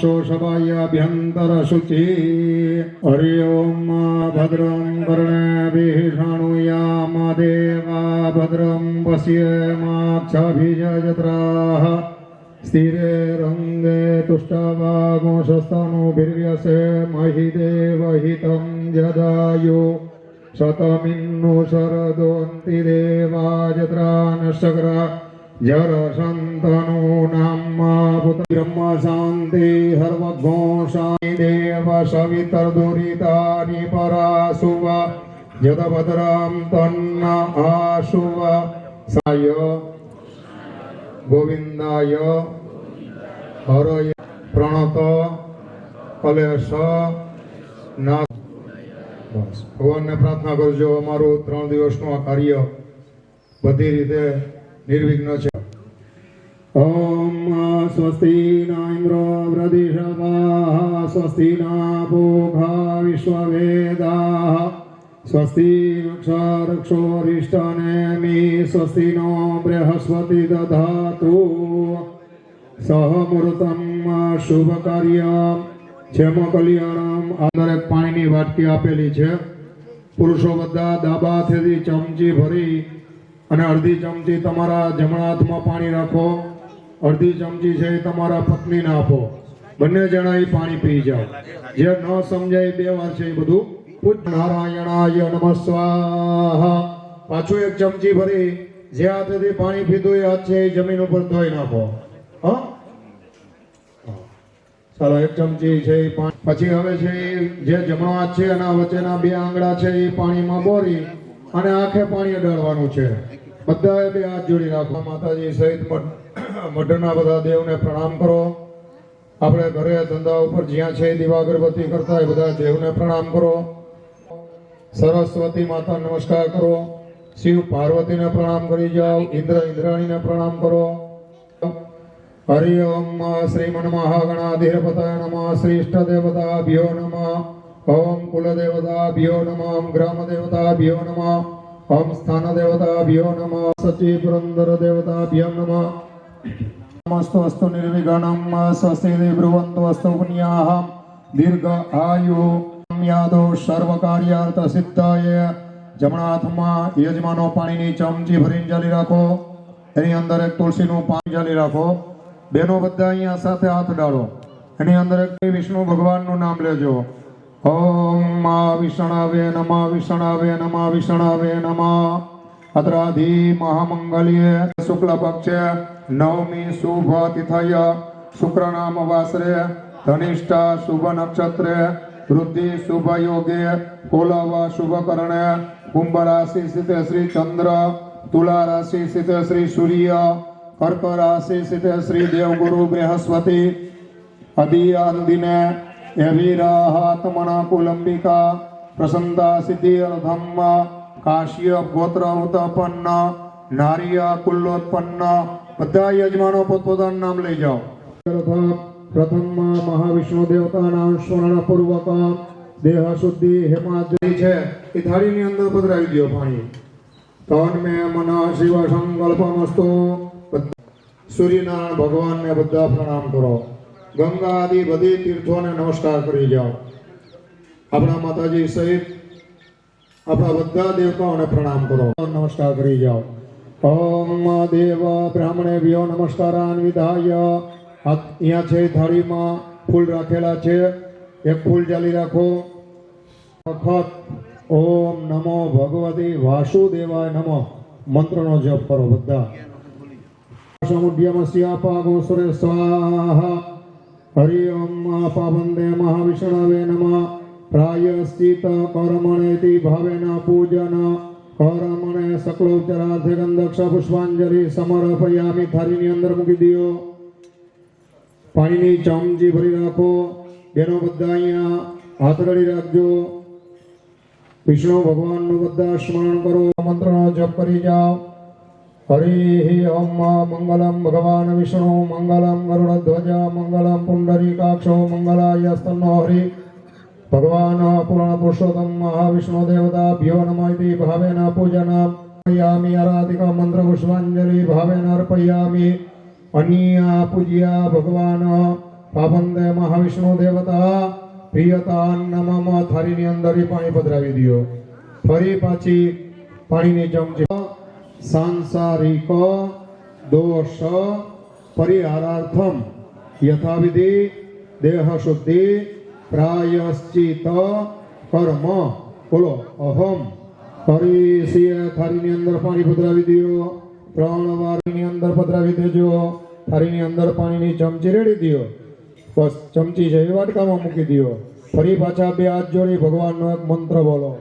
शोषबाह्याभ्यन्तरशुचि हरि ओम भद्रं कर्णेभिः शृणुयाम देवा भद्रं पश्येमाक्षभिर्यजत्राः स्थिरे रङ्गे तुष्टवागोंशस्तनूभिर्व्यसे महि देवहितं जदायु शतमिन्नु शरदोऽन्ति देवा जत्रा नशक्रा जरसन्तनूनां पुत्र ब्रह्म शान्ति सर्वघोषाणि देव सवितर्दुरितानि पराशुव जगभद्रां तन्न आशुव साय गोविंदाय हरय प्रणत कलेश ना बस भगवान ने प्रार्थना करजो अमारू 3 दिवसનું આ કાર્ય બધી રીતે निर्विघ्न છે। ओम स्वस्ति न इंद्रो वृदिशवाः स्वस्ति न पूषा विश्ववेदाः स्वस्ति नक्षरक्षोरिष्टनेमि स्वस्ति नो बृहस्पति दधातु सहमुहूर्तं शुभकार्यं क्षेम कल्याणं। અંદર એક પાણીની વાટકી આપેલી છે। પુરુષો બધા દાબાથી ચમચી ભરી અને અડધી ચમચી તમારા જમણા હાથમાં પાણી રાખો, અડધી ચમચી છે તમારા પત્નીને આપો। બંને જણા એ પાણી પી જાઓ। જે ન સમજાય 2 વાર છે એ બધું પૂજ નારાયણાય નમઃ સ્વાહા। પાછું એક ચમચી ભરી જે હાથેથી પાણી પીધું એ હાથ છે એ જમીન ઉપર ધોઈ નાખો। હા ચાલો એક ચમચી છે એ પાણી પછી હવે છે જે જમણો હાથ છે એના વચ્ચેના 2 આંગળા છે એ પાણીમાં બોરી અને આંખે પાણી અડાડવાનું છે। બધાએ 2 હાથ જોડી રાખો। માતાજી સહિત મઢના બધા દેવને પ્રણામ કરો। આપણે ઘરે ધંધા ઉપર જ્યાં છે દીવા અગરબત્તી કરતા એ બધા દેવને પ્રણામ કરો। સરસ્વતી માતા નમસ્કાર કરો। શિવ પાર્વતીને પ્રણામ કરી જાઓ। ઇન્દ્ર ઇન્દ્રાણીને પ્રણામ કરો। हरि ओम श्रीमन महागणाधिपतये नमः। श्री इष्ट देवताभ्यो नमः। ओम कुल देवताभ्यो नमः। ओम ग्राम देवताभ्यो नमः। ओम स्थान देवताभ्यो नमः। सची पुरंदर देवताभ्यो नमः। नमस्तु अस्तु निर्विघ्नं स्वस्ति ब्रुवन्तु अस्तु पुण्याः दीर्घ आयु यादो सर्वकार्यार्थ सिद्धाय। जमणा हाथमां यजमानो पाણીની ચમચી ભરીને જાલી રાખો। એની અંદર એક તુલસીનું પાન જાલી રાખો। બેનો બધા અહીંયા સાથે હાથ ડાળો। એની અંદર એક વિષ્ણુ ભગવાનનું નામ લેજો। ओम विष्णवे नमः विष्णवे नमः विष्णवे नमः। अत्राधि महामंगल्ये शुक्ल पक्षे नवमी शुभ तिथय शुक्रनाम वासरे धनिष्ठा शुभ नक्षत्रे वृद्धि शुभ योगे कोलव शुभ करणे कुंभ राशि स्थिते श्री चंद्र तुला राशि स्थिते श्री सूर्य कर्क राशि स्थिते श्री देवगुरु बृहस्पति अदीयान दिने एवीराहात्मना कुलंबिका प्रसन्नता सिद्धि धम्म काश्यप गोत्र उत्पन्न नारिया कुलोत्पन्न। બધા યજમાનો પોતપોતાનું નામ લઈ જાઓ। પ્રથમ મહાવિષ્ણુ દેવતાના સ્મરણ પૂર્વક દેહ શુદ્ધિ હેમાદ્રી છે એ થાળીની અંદર પધરાવી દો પાણી। તન મે મન શિવ સંકલ્પમસ્તુ। સૂર્યનારાયણ ભગવાનને બધા પ્રણામ કરો। गंगा आदि बधी तीर्थों ने नमस्कार करी जाओ। अपना माताजी सहित अपना बधा देवताओं ने प्रणाम करो। नमस्कार करी जाओ। ओम देव ब्राह्मणेभ्यो नमस्कारान् विधाय। यहाँ छे थाली में फूल राखेला छे। एक फूल जाली राखो। वखत ओम नमो भगवती वासुदेवाय नमः मंत्रनो जप करो। बधा समुद्यमस्यापागो सुरे स्वाहा। हरि ओम पावंदे महाविष्णवे नमः। प्रायश्चित कर्मणेति भावेन पूजन कर्मणे सकलोपचारार्थे गंधक्ष पुष्पांजलि समर्पयामि। थाळीनी अंदर मूकी दो। पाणीनी चमची भरी राखो। बेनो बधा अहींया हाथ रड़ी राखजो। विष्णु भगवाननुं बधा स्मरण करो। मंत्रनो जप करी जाओ। हरि ओम मंगलम भगवान विष्णु मंगलम गरुड़ध्वज मंगलम पुंडरीकाक्षो मंगलाय स्तनो हरि। भगवान पूर्ण पुरुषोत्तम महाविष्णु देवताभ्यो नमः इति भावेन पूजनामि। आराधिका मंत्र पुष्पांजलि भावेन अर्पयामि। अन्या पूज्या भगवान પાવંદે મહાવિષ્ણુ દેવતા પ્રિયતા નમઃ થાળીની અંદર ઈ પાણી પધરાવી દ્યો. ફરી પાછી પાણીની ચમચી સાંસારિક દોષ પરિહારાર્થમ યથાવિધિ દેહ શુદ્ધિ પ્રાયશ્ચિત કર્મ બોલો અહમ ફરી સિંહ થાળીની અંદર પાણી પધરાવી દ્યો. 3 વારની અંદર પધરાવી દેજો. થાળીની અંદર પાણીની ચમચી રેડી દ્યો. બસ ચમચી છે એ વાટકામાં મૂકી દ્યો. ફરી પાછા 2 હાથ જોડી ભગવાનનો એક મંત્ર બોલો.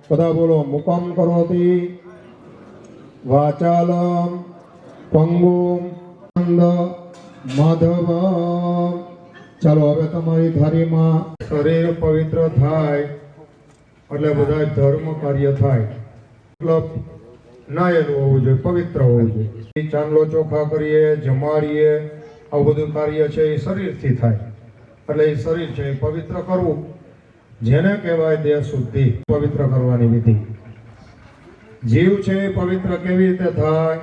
બધા બોલો. મુકમ કરોતિ વાચાલમ પંગુમ માધવ. ચાલો હવે તમારી થાળીમાં શરીર પવિત્ર થાય એટલે બધા ધર્મ કાર્ય થાય. મતલબ નાયેલું હોવું જોઈએ, પવિત્ર હોવું જોઈએ. ચાંદલો ચોખા કરીએ, જમાડીએ, આવું બધું કાર્ય છે એ શરીરથી થાય. એટલે એ શરીર છે એ પવિત્ર કરવું, જેને કહેવાય દેહ શુદ્ધિ, પવિત્ર કરવાની વિધિ. જીવ છે એ પવિત્ર કેવી રીતે થાય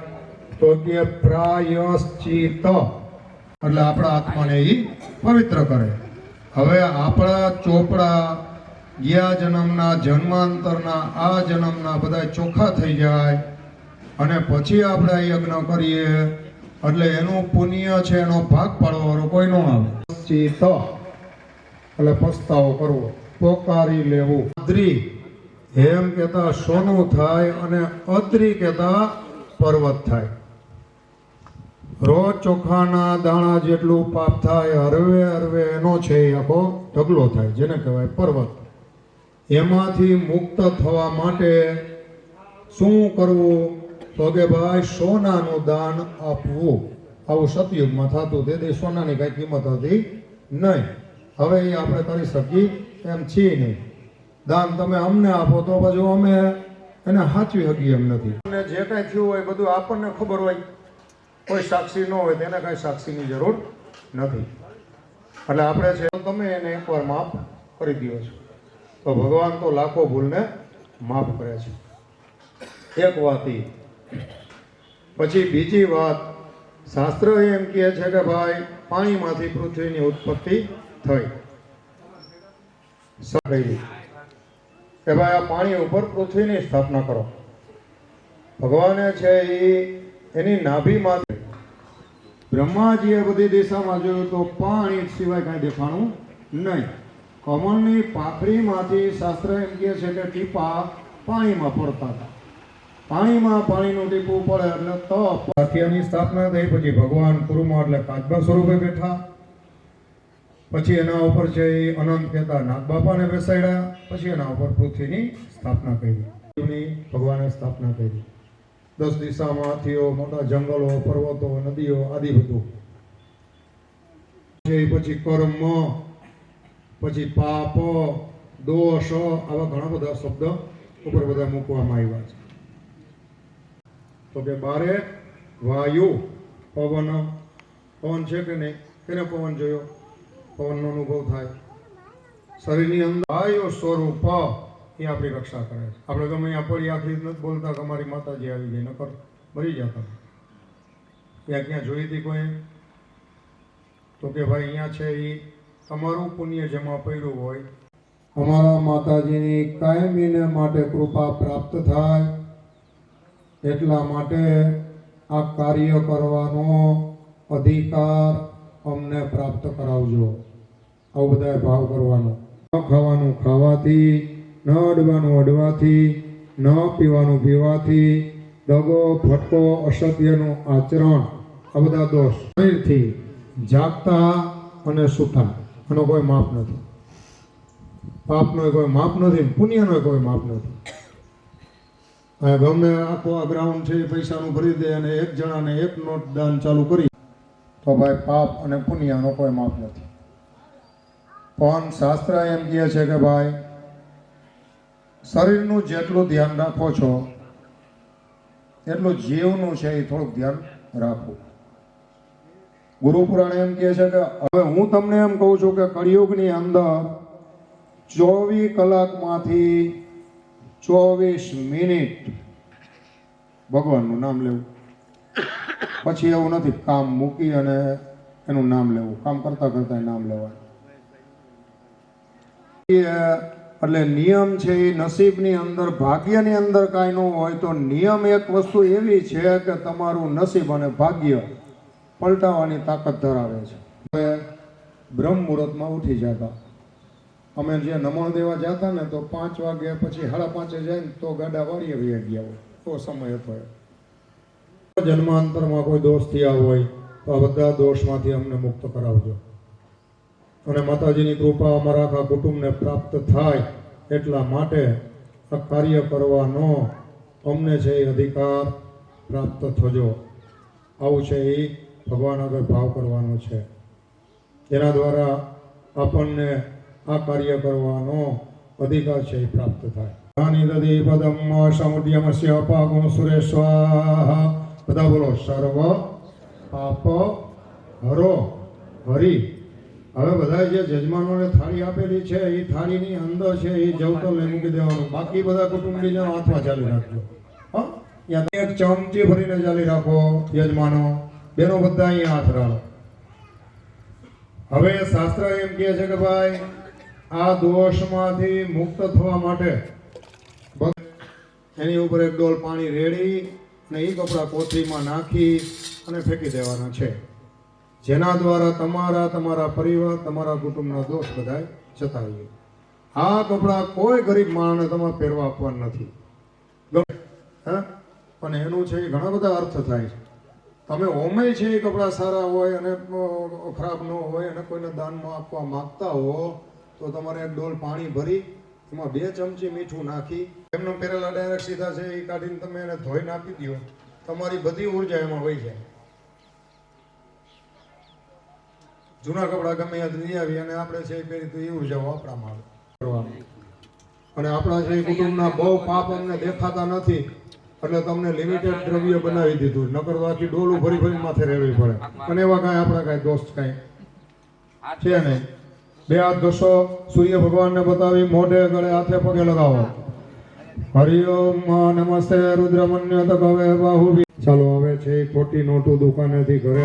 તો કે પ્રાયશ્ચિત, એટલે આપણા આત્માને એ પવિત્ર કરે. હવે આપણા ચોપડા ગયા જન્મના, જન્માંતરના, આ જન્મના બધા ચોખ્ખા થઈ જાય અને પછી આપણે યજ્ઞ કરીએ એટલે એનું પુણ્ય છે એનો ભાગ પાડવાનો કોઈ ન આવે. ચિત્ત એટલે પસ્તાવો કરવો, પોકારી લેવું. અદ્રી એમ કહેતા સોનું થાય અને અદ્રી કહેતા પર્વત થાય. રોજ ચોખાના દાણા જેટલું પાપ થાય હરવે હરવે એનો છે એ આખો ઢગલો થાય, જેને કહેવાય પર્વત. એમાંથી મુક્ત થવા માટે શું કરવું તો કે ભાઈ સોનાનું દાન આપવું. આવું સતયુગમાં થતું, તેથી સોનાની કઈ કિંમત હતી નહીં. હવે એ આપણે કરી શકીએ એમ છીએ નહીં. દાન તમે અમને આપો તો પછી અમે એને સાચવી શકીએ એમ નથી. અને જે કાંઈ થયું હોય બધું આપણને ખબર હોય, કોઈ સાક્ષી ન હોય તેને કાંઈ સાક્ષીની જરૂર નથી. એટલે આપણે છે તમે એને એકવાર માફ કરી દો છો તો ભગવાન તો લાખો ભૂલને માફ કરે છે. એક વાત એ. પછી બીજી વાત, શાસ્ત્ર એમ કહે છે કે ભાઈ પાણીમાંથી પૃથ્વીની ઉત્પત્તિ થઈ. કે ભાઈ આ પાણી ઉપર પૃથ્વીની સ્થાપના કરો. ભગવાને છે એ એની નાભીમાંથી બ્રહ્માજીએ બધી દિશામાં જોયું તો પાણી સિવાય કાંઈ દેખાણું નહીં. કમળની પાખડીમાંથી શાસ્ત્ર એમ કહે છે કે ટીપા પાણીમાં પડતા હતા. પાણીમાં પાણીનું ટીપું પડે એટલે તપ પાથિયાની સ્થાપના થઈ. પછી ભગવાન કુરુમાં એટલે કાચબા સ્વરૂપે બેઠા. પછી એના ઉપર છે એ અનંત કહેતા નાગબાપાને બેસાડ્યા. પછી એના ઉપર પૃથ્વીની સ્થાપના કરી. ભગવાને સ્થાપના કરી. 10 દિશામાં હાથીઓ, મોટા જંગલો, પર્વતો, નદીઓ આદિ બધું. પછી કર્મ, પછી પાપ, દોષ, આવા ઘણા બધા શબ્દ ઉપર બધા મૂકવામાં આવ્યા છે. તો કે બારે વાયુ, પવન. પવન છે કે નહીં? કેને પવન જોયો? પવનનો અનુભવ થાય. શરીરની અંદર વાયુ સ્વરૂપ એ આપણી રક્ષા કરે છે. આપણે ગમે અહીંયા પડી આખરી નથી બોલતા કે અમારી માતાજી આવી ગઈ, નકર મરી જતા. ત્યાં ક્યાં જોઈ હતી કોઈ? તો કે ભાઈ અહીંયા છે એ તમારું પુણ્ય જેમાં પડ્યું હોય, અમારા માતાજીની કાયમીને માટે કૃપા પ્રાપ્ત થાય એટલા માટે આ કાર્ય કરવાનો અધિકાર અમને પ્રાપ્ત કરાવજો. આવું બધા ભાવ કરવાનો. ન ખાવાનું ખાવાથી, ન અડવાનું અડવાથી, ન પીવાનું પીવાથી, દગો ફટકો અસત્યનું આચરણ, આ બધા દોષ. શરીરથી જાગતા અને સૂતા આનો કોઈ માપ નથી. પાપનો કોઈ માપ નથી, પુણ્યનો કોઈ માપ નથી. ગમે આખો આ ગ્રાઉન્ડ છે એ પૈસાનું ભરી દે અને એક જણાને એક નોટ દાન ચાલુ કરી તો ભાઈ પાપ અને પુણ્યનો કોઈ માપ નથી. પણ શાસ્ત્ર એમ કહે છે કે ભાઈ શરીરનું જેટલું ધ્યાન રાખો છો એટલું જીવનું છે એ થોડુંક ધ્યાન રાખવું. ગુરુ પુરાણ એમ કહે છે કે હવે હું તમને એમ કહું છું કે કળિયુગની અંદર 24 કલાકમાંથી 24 મિનિટ ભગવાનનું નામ લેવું. પછી એવું નથી કામ મૂકી અને એનું નામ લેવું, કામ કરતા કરતા નામ લેવાનું. એટલે નિયમ છે એ નસીબની અંદર, ભાગ્યની અંદર કાંઈ ન હોય તો નિયમ એક વસ્તુ એવી છે કે તમારું નસીબ અને ભાગ્ય પલટાવવાની તાકાત ધરાવે છે. હવે બ્રહ્મ મુહૂર્તમાં ઉઠી જતા, અમે જે નમણ દેવા જતા ને તો 5 વાગ્યા પછી 5:30 જાય ને તો ગાડા વાળીએ વહી ગયા હોય, તો સમય હતો. જન્માંતરમાં કોઈ દોષ થયા હોય તો આ બધા દોષમાંથી અમને મુક્ત કરાવજો, અને માતાજીની કૃપા અમારા આખા કુટુંબને પ્રાપ્ત થાય એટલા માટે આ કાર્ય કરવાનો અમને છે એ અધિકાર પ્રાપ્ત થજો. આવું છે એ ભગવાન આગળ ભાવ કરવાનો છે, જેના દ્વારા આપણને આ કાર્ય કરવાનો અધિકાર છે એ પ્રાપ્ત થાય. નિદધિ પદમ સમુદ્યમસ્ય પાગુણ સુરેશ્વાહ. બધા બોલો, સર્વ પાપ હરો હરી. હવે બધા જે જજમાનોને થાળી આપેલી છે એ થાળીની અંદર છે એ જવતલ મૂકી દેવાનું. બાકી બધા કુટુંબીજો હાથમાં ચાલી રાખજો. હા, એક ચમચી ભરીને ચાલી રાખો યજમાનો, બેનો બધા અહીંયા હાથ રાખો. હવે શાસ્ત્ર એમ કહે છે કે ભાઈ આ દોષમાંથી મુક્ત થવા માટે એની ઉપર એક ડોલ પાણી રેડી અને એ કપડાં કોથળીમાં નાખી અને ફેંકી દેવાના છે, જેના દ્વારા તમારા પરિવાર, તમારા કુટુંબના દોષ બધા જતા રહીએ. આ કપડાં કોઈ ગરીબ માણસને તમારે પહેરવા આપવાના નથી. અને એનું છે એ ઘણા બધા અર્થ થાય છે. તમે ઓમે છે એ કપડાં સારા હોય અને ખરાબ ન હોય અને કોઈને દાનમાં આપવા માંગતા હો તો તમારે એક ડોલ પાણી ભરી એમાં 2 ચમચી મીઠું નાખી એમને પહેરેલા ડાયરેક્ટ સીધા છે એ કાઢીને તમે એને ધોઈ નાખી દો, તમારી બધી ઉર્જા એમાં વહી જાય. જૂના કપડાં ગમે યાદ લઈ આવી અને આપણે છે એ પહેરી તો એ ઉર્જા આપણામાં આવે. અને આપણા છે કુટુંબના બહુ પાપ અમને દેખાતા નથી એટલે તમને લિમિટેડ દ્રવ્ય બનાવી દીધું, નકર તો આખી ડોલું ભરી ભરી માથે રહેવી પડે. અને એવા કાંઈ આપણા કાંઈ દોસ્ત કાંઈ છે નહીં. 2 હાથ ઘસો, સૂર્ય ભગવાનને બતાવી મોઢે ગળે હાથે પગે લગાવો. હરિઓમ નમસ્તે રુદ્રમન્યત કવે બાહુ. ચાલો હવે છે ખોટી નોટો દુકાનેથી ઘરે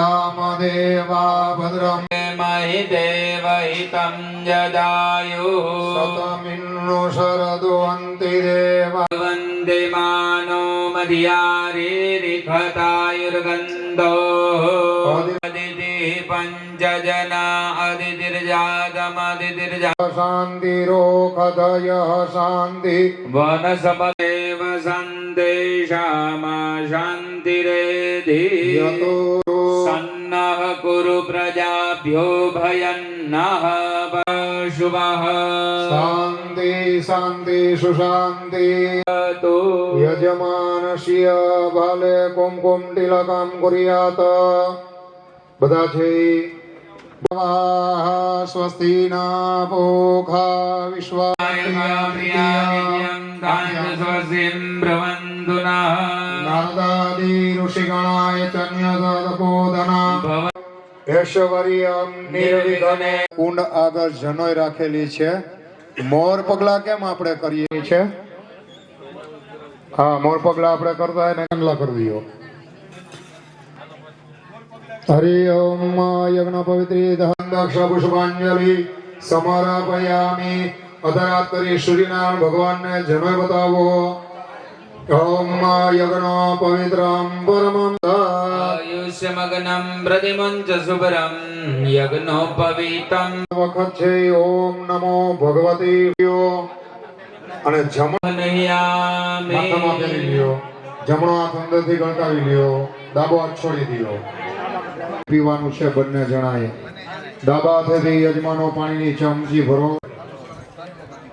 यामदेवा भद्रं महि देवहितं जदायुः शतमिन्नु शरदुवन्ति देवा वन्दे मानो मध्यारीरिखतायुर्गन्धो अदितिः पञ्चजना अदितिर्जातमदितिर्जा शान्तिरोखदयः शान्ति वनस्पतेव सन्देशामा शान्तिरेधि यतो सन्नः कुरु प्रजाभ्यो भयन्नः शुभः शान्ति शान्ति सुशान्ति तो यजमानस्य भाले कुमकुम તિલકમ કુર્યાત બધા છે સ્વસ્તિના પોખા વિશ્વામિત્રાય નારદાદિ ઋષિગણાય ચન્યતપોદના ઐશ્વર્યમ નિર્વિઘ્ને કુંડ આગળ જનોય રાખેલી છે મોર પગલા કેમ આપણે કરીએ છે હા મોર પગલા આપણે કરતા એને કંડલા કરી દો હરિ ઓમ યજ્ઞ પવિત્રી દક્ષ પુષ્પાંજલિ સમર્પયામિ અધરાત કરી સૂર્યનારાયણ ભગવાનને જનોય બતાવો ઓમ યજ્ઞ પવિત્રમ પરમં આયુષ્યમગ્નમ પ્રતિમંચ શુભ્રમ યજ્ઞોપવીતમ વખત છે ઓમ નમો ભગવતી અને જમનયામિ માથામાં ફેરી લ્યો જમણો હાથ અંદરથી ગણકાવી લ્યો ડાબો હાથ છોડી દ્યો પીવાનું છે બંને જણાએ ડાબા હાથેથી યજમાનો પાણીની ચમચી ભરો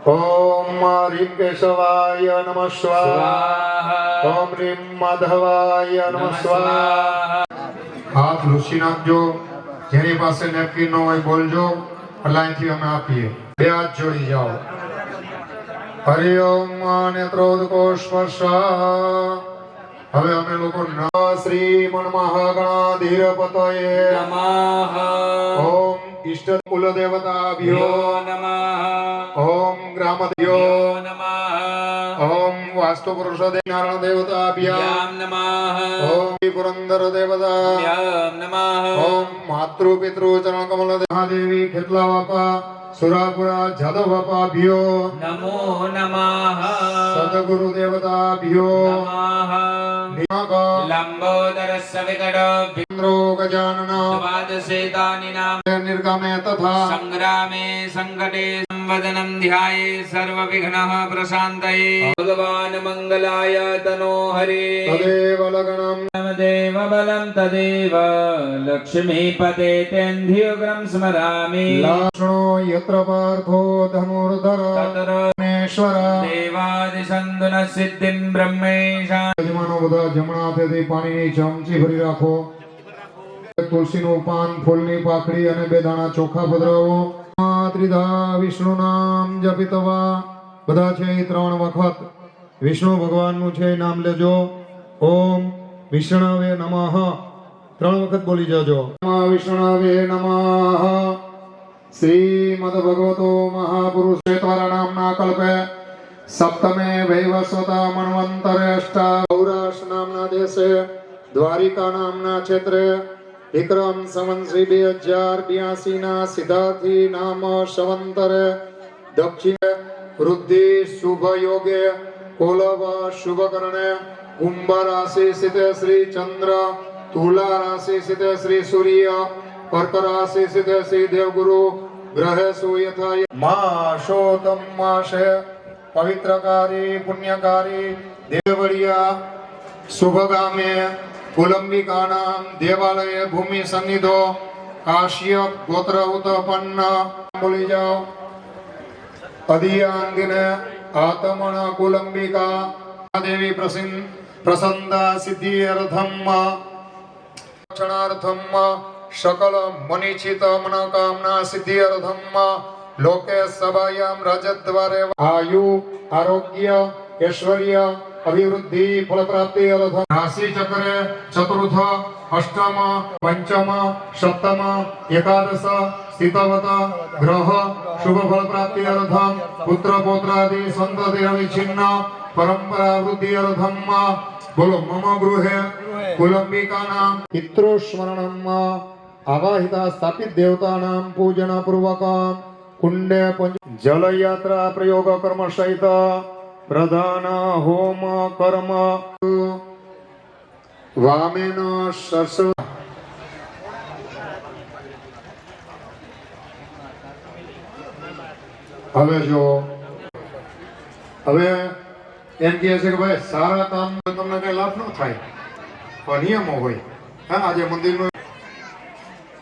ઓમ રીમ કેશવાય નમઃ સ્વાહા ઓમ રીમ માધવાય નમઃ સ્વાહા હાથ લૂછી નાખજો જેની પાસે નેપકિન ન હોય બોલજો એટલે અહીંથી અમે આપીએ બે હાથ જોડી જાઓ હરિ ઓમ નેત્રોદકો સ્પર્શ હવે અમે લોકો શ્રી મન્મહાગણાધીરપતયે નમઃ ઓમ ઈષ્ટ કુલ દેવતાભ્યો નમઃ ઓમ ગ્રામદેવ્યો નમઃ ઓમ વાસ્તુ પુરુષ નારાયણ દેવતાભ્યામ નમઃ ઓમ પુરંદર દેવતા નમઃ ઓમ માતૃ પિતૃ ચરણ કમલ મહાદેવી ખેતલા બાપા સુરાપુરા જાદવ બાપાભ્યો નમો નમઃ સદગુરુ દેવતાભ્યો નમઃ લંબોદરસ્ય વિકટો ઇન્દ્રો ગજાનન દ્વાદશેતાનિ નામ નિર્ગમે તથા સંગ્રામે સંકટે સંવદનમ ધ્યાયે સર્વવિઘ્નઃ પ્રશાંતયે ભગવાન મંગલાય તનો હરે તદેવ લગ્નમ દેવ બલમ તદેવ લક્ષ્મીપતે તેન્ધ્યુગ્રમ સ્મરામિ લાક્ષણો યત્ર પાર્થો ધનુર્ધર તત્ર તતરેશ્વર દેવાદિસંદુન સિદ્ધિમ બ્રહ્મેશા યજમાનો બધા જમણા હાથેથી પાણીની ચમચી ભરી રાખો તુલસીનું પાન ફૂલની પાકડી અને બે દાણા ચોખા પધરાવો ત્રિધા વિષ્ણુ નામ જપિતવા બધા છે એ 3 વખત વિષ્ણુ ભગવાનનું છે નામ લેજો ઓમ વિષ્ણવે નમઃ 3 વખત બોલી જજો વિષ્ણવે નમઃ શ્રીમદ ભગવતો મહાપુરુષેશ્વર નામના કલ્પે સપ્તમે વૈવસ્વતા મન્વંતરે સૌરાષ્ટ્ર નામના દેશે દ્વારિકા નામના ક્ષેત્રે વિક્રમ સંવત શ્રી 2082 ના સિદ્ધાર્થી નામ સંવંતરે દક્ષિણે વૃદ્ધિ શુભ યોગે કોલવ શુભ કરણે કુંભ રાશિ સ્થિતે શ્રી ચંદ્ર તુલા રાશિ સ્થિતે શ્રી સૂર્ય કર્ક રાશિ સ્થિતે શ્રી દેવગુરુ ગ્રહેષુ યથા માસોતમ માસે પવિત્રકારી પુણ્યકારી દેવળિયા શુભગામે કુલંબિકાનામ દેવાલયે ભૂમિ સન્નિધો કાશ્યપ ગોત્ર ઉત્પન્ન બોલી જાઓ અધિયાંગિને આતમણ કુલંબિકા દેવી પ્રસન્ના સિદ્ધિ અર્થમ રક્ષણાર્થમ सकल मनीचित मनोकामना सिद्धि अर्थम लोके सभायाम राजद्वारे आयु आरोग्य ऐश्वर्य अभिवृद्धि फल प्राप्ति अर्थम राशि चक्रे चतुर्थ अष्टम पंचम सप्तम एकादश स्थितवत ग्रह शुभ फल प्राप्ति अर्थम पुत्र पौत्रादि संतति अविच्छिन्न परंपरा वृद्धि अर्थम बोलो मम गृहे कुलंबिकानां पितृस्मरणं आवाहिता स्थापित देवतानां पूजन पूर्वकं कुंडे जलयात्रा प्रयोग कर्म सहित प्रधान होम कर्म वामेन सरस હવે જો હવે એમ કહે છે કે ભાઈ સારા કામ તમને કઈ લાભ ન થાય પણ નિયમો હોય હા આજે મંદિરનો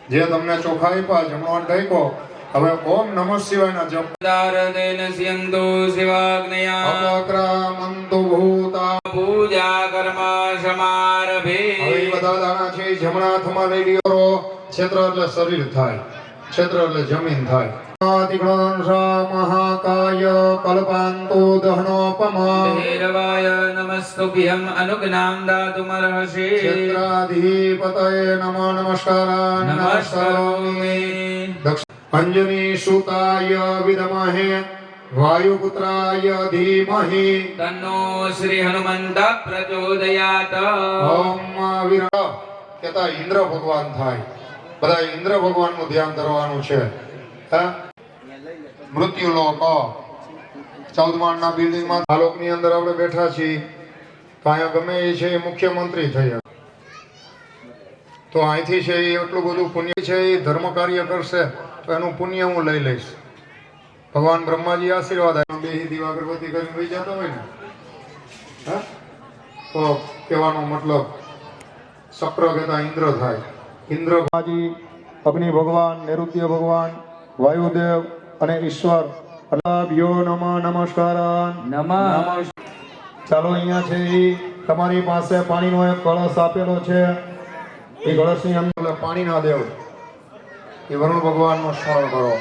જે તમને ચોખ્ખાઈ પા જમણવાર ઢાંક્યો હવે ઓમ નમઃ શિવાયના જપ દારદેન સ્યંતુ શિવાગ્નયા અપક્રામંતુ ભૂતા પૂજા કર્મ સમારભે હવે ઈ બધા દાણા છે ઈ જમણા હાથમાં લઈ લ્યો ક્ષેત્ર એટલે શરીર થાય ક્ષેત્ર એટલે જમીન થાય મહાકાય કલ્પાંતો દહનોપમા ભૈરવાય નમસ્તુભ્યં અનુજ્ઞાં દાતુમર્હસી ક્ષેત્રાધિપતયે નમઃ નમસ્કારાન નમસ્કારોમિ અંજની સુતાય વિદ્મહે વાયુપુત્રાય ધીમહિ તન્નો શ્રી હનુમંત પ્રચોદયાત ઓમ વિરહ કહેતા ઇન્દ્ર ભગવાન થાય બધા ઇન્દ્ર ભગવાનનું ધ્યાન ધરવાનું છે હા મૃત્યુલોક 14 માળના બિલ્ડિંગમાં આલોકની અંદર આપણે બેઠા છીએ તો અહીંયા ગમે એ છે એ મુખ્યમંત્રી થયા તો અહીંથી છે એ એટલું બધું પુણ્ય છે એ ધર્મ કાર્ય કરશે તો એનું પુણ્ય હું લઈ લઈશ ભગવાન બ્રહ્માજી આશીર્વાદ આપ્યા બે દીવા અગરબત્તી કરીને વહી જતા હોય ને હા તો કહેવાનો મતલબ ચક્ર કહેતા ઇન્દ્ર થાય ઇન્દ્ર અગ્નિ ભગવાન નૈઋત્ય ભગવાન વાયુદેવ અને ઈશ્વર અલાભ્યો નમસ્કારાન નમઃ ચાલો અહીંયા છે ઈ તમારી પાસે પાણીનો એક કળશ આપેલો છે એ કળશની અંદર પાણીના દેવ એ વરુણ ભગવાનનું સ્મરણ કરો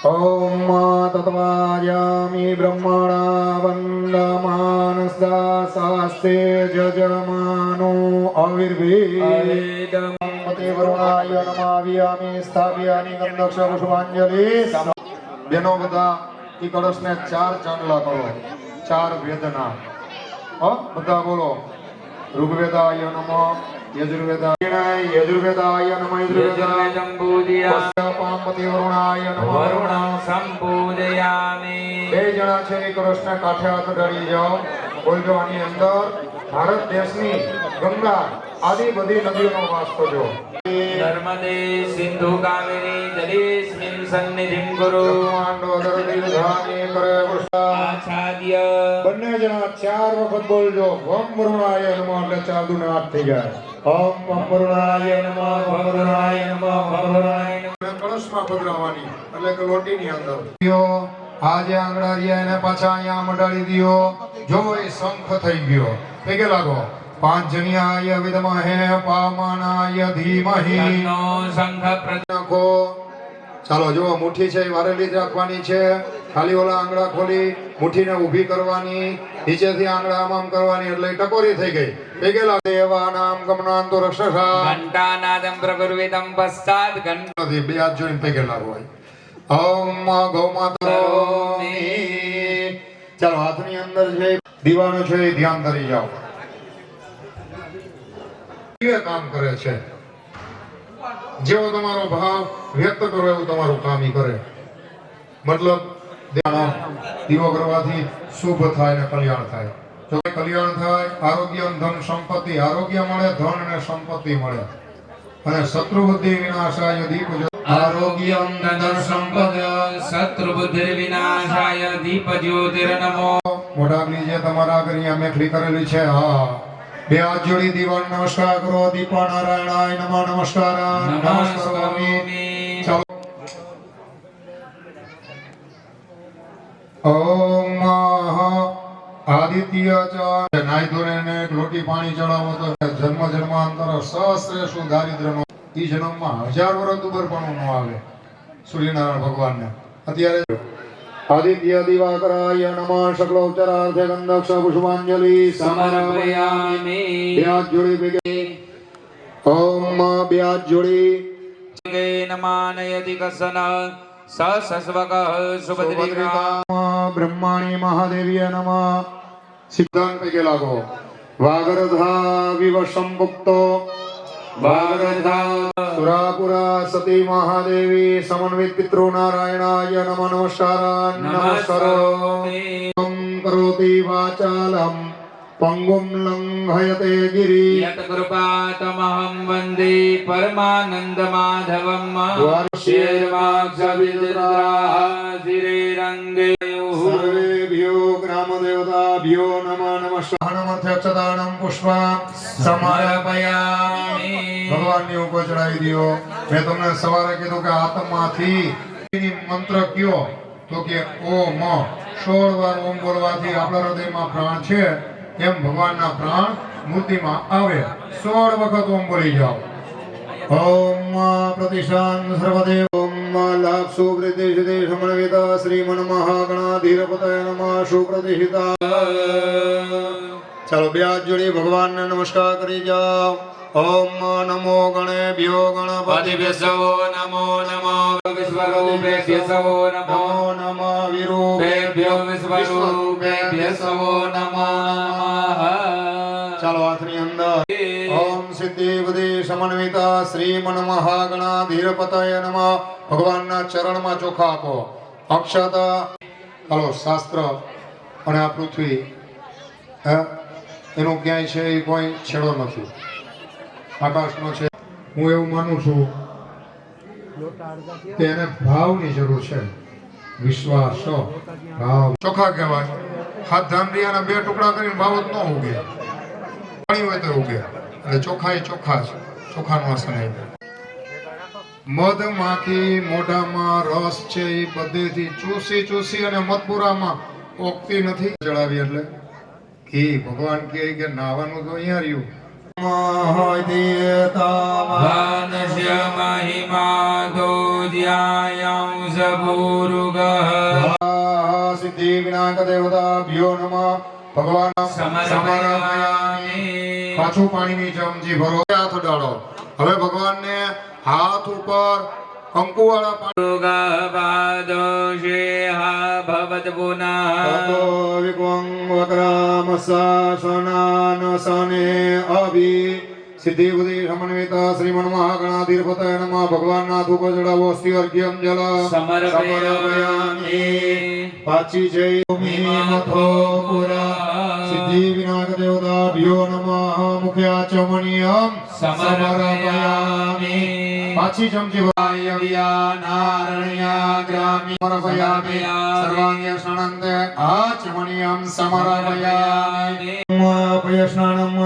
ઓમ તત્વાયામિ બ્રહ્મણા વંદમાનસદા શાસ્તે જજમાનો અવિર્ભી પતે વરુણાય નમાવ્યામિ સ્થાવ્યાનિ ગંધક્ષ પુષ્પાંજલિ બેનો બધા ઈ કળશને 4 ચાંદલા કરો 4 વેદના બધા બોલો ઋગ્વેદાય નમઃ યજુર્વેદાય નમઃ યજુર્વેદં પૂજયા પામપતિ વરુણાય નમઃ વરુણં સંપૂજયામિ બે જણા છે એ કળશને કાંઠે હાથ ડાળી જાઓ બોલજો આની અંદર ભારત દેશની ગંગા આદિ બધી નદીઓનો વાસ કરજો નર્મદે સિંધુ કાવેરી જલેસ્મિન સન્નિધિં કુરુ બ્રહ્માંડો દરદીર્ઘાની કરે વૃષા આચ્છાદ્ય બંને જણા 4 વખત બોલજો ઓમ વરુણાય નમઃ એટલે 4 દુને 8 થઈ જાય ઓમ વરુણાય નમઃ વરુણાય નમઃ વરુણાય નમઃ કળશમાં પધરાવવાની એટલે કે લોટીની અંદર આજે આંગળા રહ્યા એને પાછા અહીંયા મડાડી દિયો જો એ શંખ થઈ ગયો પગે લાગો પાંચજન્યાય વિદ્મહે પામાનાય ધીમહિ તન્નો શંખ નાખો ચાલો જો મુઠ્ઠી છે એ વારેલી જ રાખવાની છે ખાલી ઓલા આંગળા ખોલી મુઠ્ઠીને ઊભી કરવાની નીચેથી આંગળા આમ કરવાની એટલે ટકોરી થઈ ગઈ પગે લાગો દેવાનામ ગમનાંતો રક્ષસા ઘંટાનાદં પ્રકુર્વિતં પશ્ચાત નથી બે હાથ જોઈને પગે લાગો ઓમ ગૌમાતા ચાલો હાથની અંદર છે દીવાનો છે એ ધ્યાન ધરી જાઓ એ કામ કરે છે જેવો તમારો ભાવ વ્યક્ત કરો એવું તમારું કામ ઈ કરે મતલબ દીવો કરવાથી શુભ થાય ને કલ્યાણ થાય જો કલ્યાણ થાય આરોગ્ય ધન સંપત્તિ આરોગ્ય મળે ધન અને સંપત્તિ મળે અને શત્રુ બુદ્ધિ વિનાશાય દીપ આરોગ્યં ધન સંપદ શત્રુ બુદ્ધિ વિનાશાય દીપ જ્યોતિર્નમો મોઢાગલી જે તમારા આગળ અહીંયા મેખલી કરેલી છે હા બે હાથ જોડી દીવાન નમસ્કાર કરો દીપા નારાયણાય નમઃ નમસ્કારાન નમસ્કારામિ ચાલો ઓમ આદિત્ય ચ નાઈ ધોઈને લોટી પાણી ચડાવો તો જન્મ જન્માંતર સહસ્રેષુ દારિદ્ર્યનો ઈ જન્મમાં 1000 વર્ષ દુબરપણું ન આવે સૂર્યનારાયણ ભગવાનને અત્યારે આદિત્ય દિવાકરાય નમઃ શકલોચ્ચરાર્થે ગંધક્ષ પુષ્પાંજલિ સમર્પયામિ બે હાથ જોડી ભેગે ઓમ બે હાથ જોડી નમાનયતિ કસન સસસ્વકઃ સુભદ્રિકા બ્રહ્માણી મહાદેવીય નમઃ સિદ્ધાંત પૈકી લાગો વાગરધા વિવ સંપુક્તો વાગરધા સુરાપુરા સતી મહાદેવી સમન્વિત પિતૃ નારાયણાય નમઃ નમસ્કારાન નમસ્કારોમિ કરોતિ વાચાલમ પંગુમ લંઘયતે ગિરી યત કૃપાતમહં વંદે પરમાનંદ માધવમ શિરવાક્ષવિદ્રાઃ સર્વેભ્યો ગ્રામદેવતાભ્યો નમઃ નમસ્કારમથ્ય અક્ષતાણં પુષ્પં સમર્પયામિ. ભગવાનની ઉપર ચડાવી દો. મેં તમને સવારે કીધું કે આત્માથી મંત્ર કયો તો કે ઓમ 16 વાર ઓમ બોલવાથી આપણા હૃદયમાં પ્રાણ છે એમ ભગવાનના પ્રાણ મૂર્તિમાં આવે. 16 વખત ઓમ બોલી જાઓ. ઓમ પ્રતિશાન સર્વદેવ ઓમ લાભ સુવૃદ્ધિ સિદ્ધિ સમન્વિત શ્રીમન મહાગણાધીરપતય નમઃ સુપ્રતિષ્ઠિતા. ચાલો બે હાથ જોડી ભગવાનને નમસ્કાર કરી જાઓ. ઓમ નમો ગણેભ્યો ગણપતિભ્યો નમો નમો વિશ્વરૂપેભ્યો નમો નમઃ વિરૂપેભ્યો વિશ્વરૂપેભ્યો નમો નમઃ. ચાલો હાથની અંદર ઓમ સિદ્ધિ બુદ્ધિ સમન્વિત શ્રીમન મહાગણાધીરપતય નમઃ. ભગવાનના ચરણમાં ચોખા આપો. અક્ષત ચાલો શાસ્ત્ર અને આ પૃથ્વી એનું ક્યાંય છે એ કોઈ છેડો નથી. આકાશનો છે. હું એવું માનું છું કે એને ભાવની જરૂર છે. વિશ્વાસ ભાવ ચોખા કહેવાય. હાથ ધામરિયાના 2 ટુકડા કરીને ભાવ જ ન ઉગે. પાણી હોય તો ઉગે. એટલે ચોખા એ ચોખા છે. ચોખાનું આસન એ મધમાખી મોઢામાં રસ છે એ બધેથી ચૂસી ચૂસી અને મધપુરામાં ઓગતી નથી. ચડાવી એટલે ઘી. ભગવાન કહે કે નાવાનું તો અહીંયા રહ્યું. ભાનસ્ય મહિમા દોજ્યાયં સભૂરુગઃ સિદ્ધિ વિનાયક દેવતાભ્યો નમઃ. ભગવાન સમર્પયામિ. પાછું પાણીની ચમચી ભરો. હાથ ડાળો. હવે ભગવાનને હાથ ઉપર કંકુવાળા પાદોષેહા ભવત પુનઃ તતો વિક્વં વક્રામસ્સા સનાનસને અભિ સિદ્ધિ બુદ્ધિ સમન્વિત શ્રીમન મહાગણાધીરપતય નમઃ. ભગવાનના હાથ ઉપર ચડાવો. અસ્તિ અર્ઘ્યમ જલ સમર્પયામિ. પાછી જય મથો પુરા સિદ્ધિ વિનાયક દેવતાભ્યો નમઃ. મુખ્યાચમનીયમ સમર્પયામિ. પાછી ચમચી નારણ્યા ગ્રામી સમર્પયામિ. સર્વાંગે સ્નાનંતે આચમનીયમ સમર્પયામિ. પયસ્નાનમ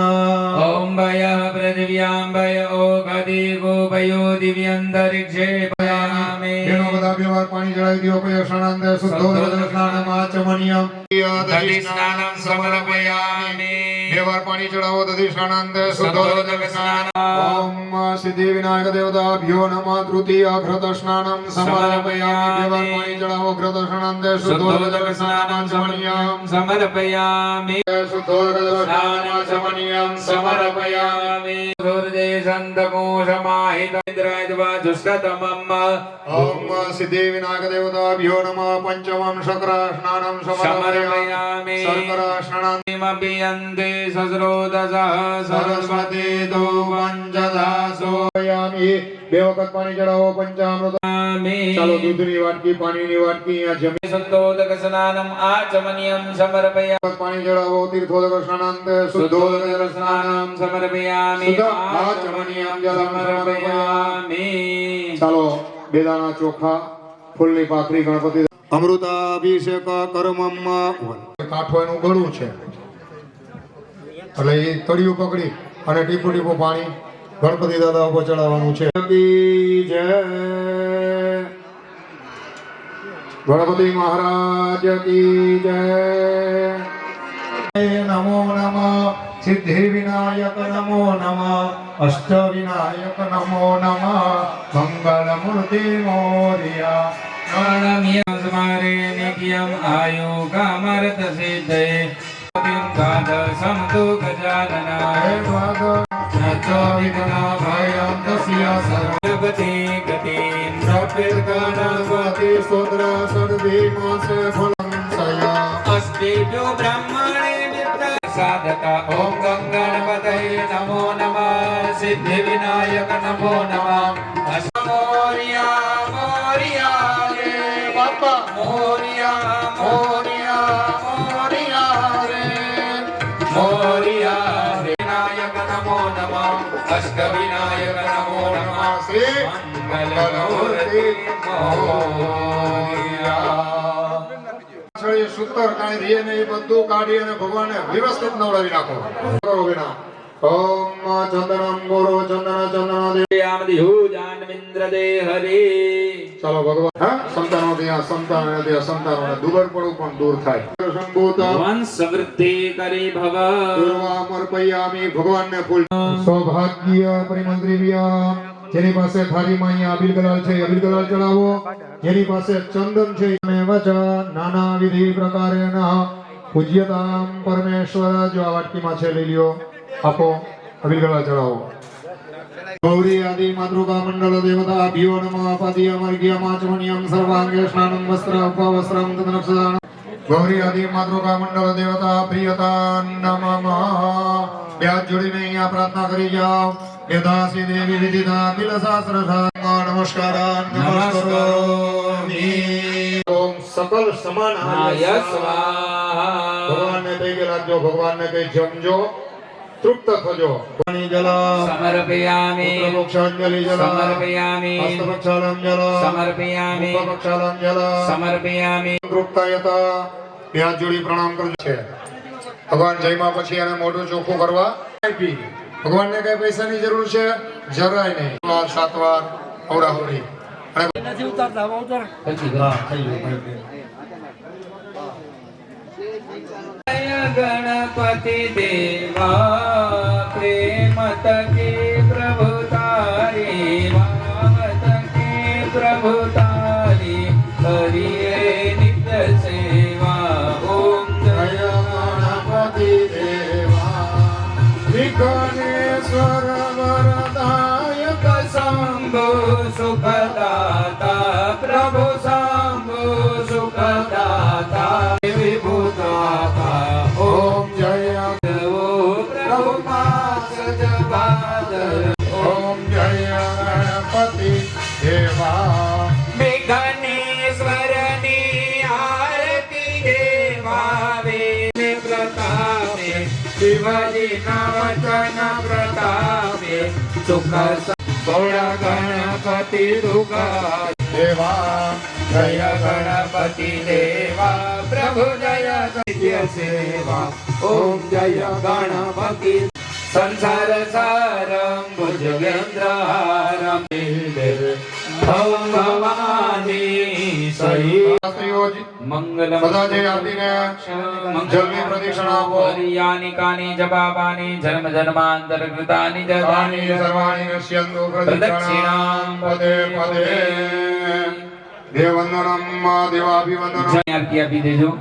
ઓમ ભય પૃથિવ્યાં ભય ઓગતિ ગોપયો દિવ્યંતરિક્ષે પયામિ. બેનો બધા બે વાર પાણી ચડાવી દો. પયસ્નાનંતે શુદ્ધોદક સ્નાનમ આચમનીયમ. દધિ સ્નાનં સમર્પયામિ. 2 વાર પાણી ચડાવો. દધિ સ્નાનંતે શુદ્ધોદક સ્નાન. ઓમ સિદ્ધિ વિનાયક દેવતાભ્યો નમઃ. તૃતીય ઘૃત સ્નાનમ સમર્પયામિ. 2 વાર પાણી ચડાવો. ઘૃત સ્નાનંતે શુદ્ધોદક સ્નાનમ સમર્પયામિ. સમર્પયામિ. શુદ્ધોદક સ્નાનમ સમર્પયામિ. સમર્પયામિ. સુરદે સંતકોષમાહિતેન્દ્રાયદ્વા દુષ્ટતમમ. ઓમ સિદ્ધિ વિનાયક દેવતાભ્યો નમઃ. પંચમમ શક્ર સ્નાનમ સમર્પયામિ. શર્કર સ્નાનમ અભિયન્તે સસ્રોદસઃ સરસ્વતી તો પંચદાસોયામિ. 2 વખત પાણી ચડાવો. પંચામૃત. ચાલો દૂધની વાટકી પાણીની વાટકી અહીંયા જમી. શુદ્ધોદક સ્નાનમ આચમનીયમ સમર્પયામિ. પાણી ચડાવો. તીર્થોદક સ્નાનાંતે શુદ્ધોદક સ્નાનમ સમર્પયામિ. આચમનીયમ જલમ સમર્પયામિ. ચાલો બે દાણા ચોખા ફૂલની પાખરી ગણપતિ. અમૃતાભિષેક કર્મમ. કાઠો એનું ગળું છે એટલે એ તળિયું પકડી અને ટીપું ટીપું પાણી ગણપતિ દાદા ઉપર ચડાવવાનું છે. જય ગણપતિ મહારાજ કી જય. નમો નમઃ. સિદ્ધિ વિનાયક નમો નમઃ. અષ્ટ વિનાયક નમો નમઃ. મંગલ મૂર્તિ મોર્યા. પ્रणम्य स्मरे नित्यम् आयुकामर्थ सिद्धये द्वादशं तु गजाननाय ભયમ દસ્ય सर्वगति गतिं ગણપતિ સ્તોત્ર સદભીમસે ફલં સયા. अस्तेभ्यो ब्रह्मणे मित्र साधका ओम गंगणपतये नमो नमः सिद्धि विनायक नमो नमः मोरिया मोरिया रे बाबा मोरिया मोरिया मोरिया रे मोरिया रे विनायक नमो नमः अष्ट विनायक नमो नमः શ્રી मंगलमूर्ति मोरिया છળી સૂતર કાંઈ રીએ ને એ બધું કાઢી અને ભગવાનને વ્યવસ્થિત નવડાવી નાખો કરો વિના ઓમ ચંદનમ ગુરુ ચંદન ચંદન દેવ જાનમિન્દ્ર દે હરે ચાલો ભગવાન હા સંતાનો સંતાનોને દુબર પડવું પણ દૂર થાય સંભૂતા વંશ વૃદ્ધિ કરી ભવ અર્પયામી ભગવાનને ફૂલ સૌભાગ્ય પરિમંત્રીવ્યા જેની પાસે થાળીમાં અહીંયા અબીલ ગલાલ છે અબીલ ગલાલ ચડાવો જેની પાસે ચંદન છે અને વચા નાના વિધિ પ્રકારેના પૂજ્યતામ પરમેશ્વર જો આ વાટકીમાં છે લઈ લ્યો આપો અબીલ ગલાલ ચડાવો ગૌરી આદિ માતૃકા મંડળ દેવતા ભ્યો નમઃ પાદિય માર્ગ્ય માચમણ્યમ સર્વાંગે સ્નાનમ વસ્ત્ર ઉપવસ્ત્રમ તદનક્ષદાન ગૌરી આદિ માતૃકા મંડળ દેવતા પ્રિયતા નમઃ બે હાથ જોડીને અહીંયા પ્રાર્થના કરી જાઓ વેદાસી દેવી વિદિતા અખિલ શાસ્ત્ર નમસ્કાર નમસ્કારોમિ ઓમ સકલ સમાન આય સ્વાહા ભગવાનને કઈ કે લાગજો ભગવાનને કઈ જમજો તૃપ્ત થજો પાણી જલ સમર્પયામિ પુત્રપક્ષાંજલિ જલ સમર્પયામિ હસ્તપક્ષાલમ જલ સમર્પયામિ મુખપક્ષાલમ જલ સમર્પયામિ તૃપ્તાયતા બે હાથ જોડી પ્રણામ કરજો છે ભગવાન જયમાં પછી એને મોઢું ચોખ્ખું કરવા આપી ભગવાનને કઈ પૈસાની જરૂર છે જરાય નહીં 7 વાર અવડાવડી નથી ઉતારતા હવે ઉતાર જય ગણપતિ દેવા પ્રેમ તકે પ્રભુ તારી મામત કે પ્રભુ તારી કરીએ નિત્ય સેવા ઓમ જય ગણપતિ દેવા વિઘ્નેશ્વર વરદાયક શંભુ સુખદાતા પ્રભુ શંભુ સુખદાતા વિભૂતાતા ઓમ જય પ્રભુ પાસ જબાદર ઓમ જય ગણપતિ દેવા વિઘ્નેશ્વરની આરતી દેવા વેને પ્રતાપે શિવજી વચન પ્રતાપે સુખ ગૌડા ગણપતિ દુર્ગા દેવા જય ગણપતિ દેવા પ્રભુ જય નિત્ય સેવા ઓમ જય ગણપતિ સંસાર સારમ ભુજગેન્દ્રહારમ ભવ ભવાની સહી શાસ્ત્રીઓ મંગલમ બધા જે આરતીને જલની પ્રદક્ષિણા આપો યાની કાની જપાપાની જન્મ જન્માંતર કૃતાની તાની જપાની સર્વાણી નશ્યન્તુ પ્રદક્ષિણાં પદે પદે દેવવંદનમ દેવાભિવંદનમ આરતી આપી દેજો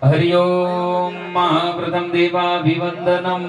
હરિ ઓમ મહાપ્રથમ દેવાભિવંદનમ